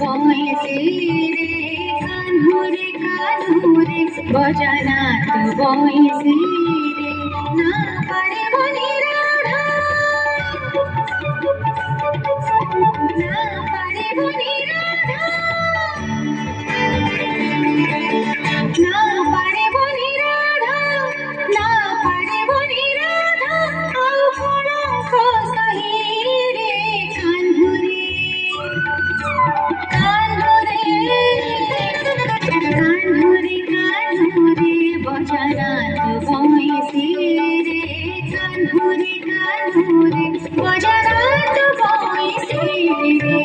বয়সে রে কানুরে কানুরে বজনা তো বয়সে রে না পারে বলি রাধা না পারে বলি রাধা না পারে বলি রাধা না পারে বলি রাধা আউ কোন সহি রে কানুরে কানুরে কানুরে কানুরে বজনা তো বয়সে রে কানুরে কানুরে বজনা তো বয়সে রে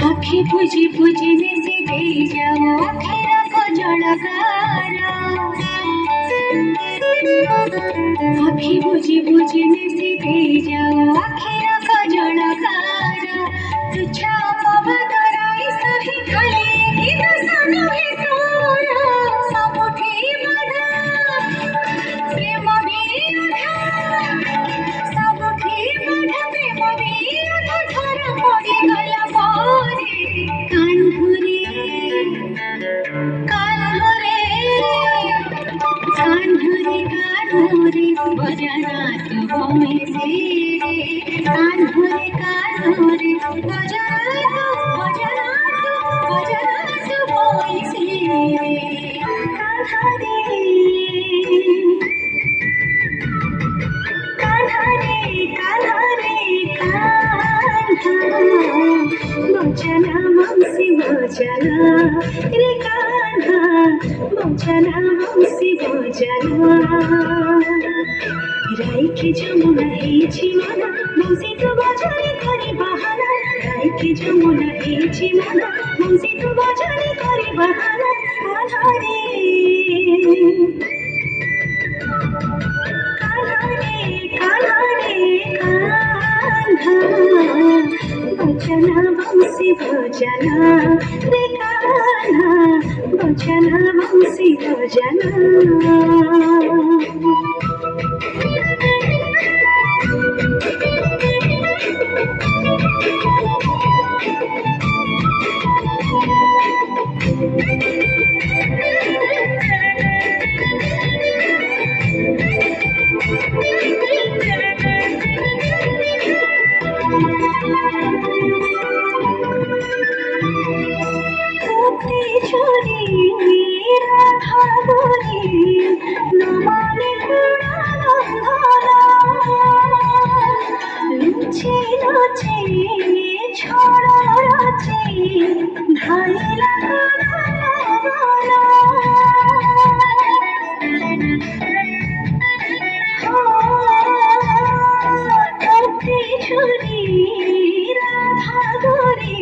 आँखें बुझी बुझी से दे जाओ आखिर को जड़गारा आँखें बुझी बुझी से दे जाओ आखिर को जड़गारा तुझा पवदराई सही खाली इन सनो ही तोरा सबुठी मधा प्रेम भी अधा सबुठी मधा प्रेम भी अधा धरा पड़ी गला कान्हुरे कान्हुरे कान्हुरे कान्हुरे बजना तो बयसे रे कान्हुरे कान्हुरे बजना तो बयसे रे कान्हारे कान्हारे कान्हारे बजना मौसी बजना रे कान्हा बजना मौसी बजना राई के जमुना हेछि मना मौसी तो बजने करी बहाना राई के जमुना हेछि मना मौसी तो बजने करी बहाना कान्हारे कान्हारे कान्हारे कान्हा बजना मौसी बजना रे कान्हा बजना मौसी बजना রাধা গরি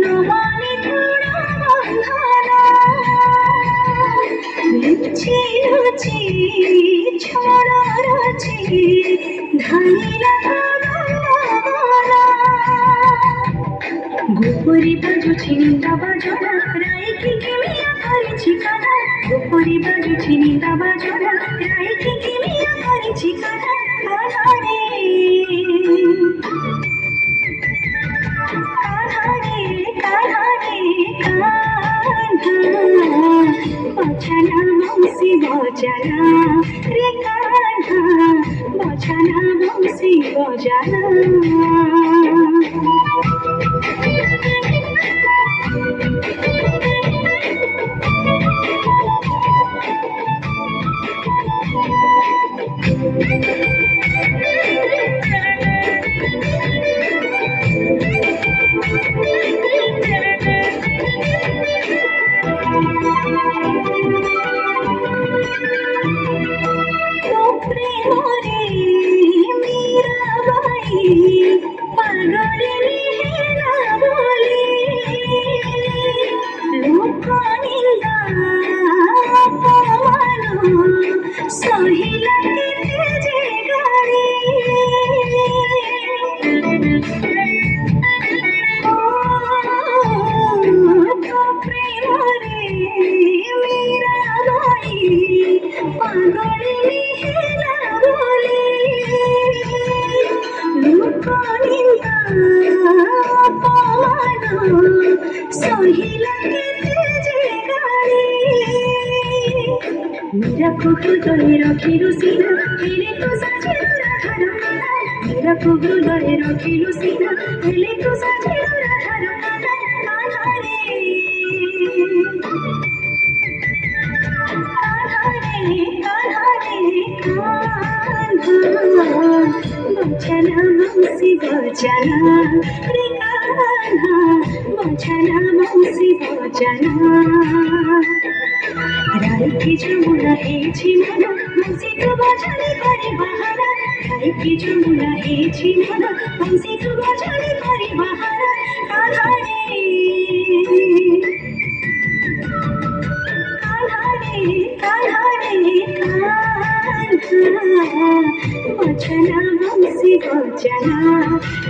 নমানি পুরা বন্ধনা বাজনা রাইকে কিমিয়া করেছি কানা উপরে বাজুছি নিন্দা বাজনা রাইকে কিমিয়া করেছি কানা কানারে কানারে কানারে কানা বছনা বংশী বজানা রে কানা বছনা বংশী বজানা मेरा हृदय रखिलु सीना हेले तो साझेनु राधार काना मेरा हृदय रखिलु सीना हेले तो साझेनु राधार काना काना रे काना रे काना रे कान्हा बचना बंसी बचना रे कान्हा बचना बंसी बचना राइके जमुना हेछि मना बंसी तो बजाने करे बहाना राइके जमुना हेछि मना बंसी तो बजाने करे बहाना कान्हा रे कान्हा रे कान्हा रे कान्हा बचना बंसी बचना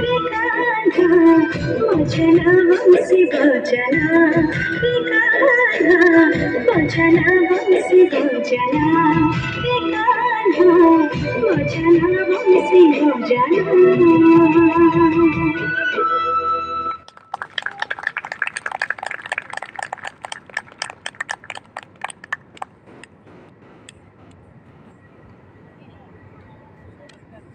रे कान्हा बचना बंसी बचना रे कान्हा बचना बंसी बचना रे कान्हा बचना बंसी बचना।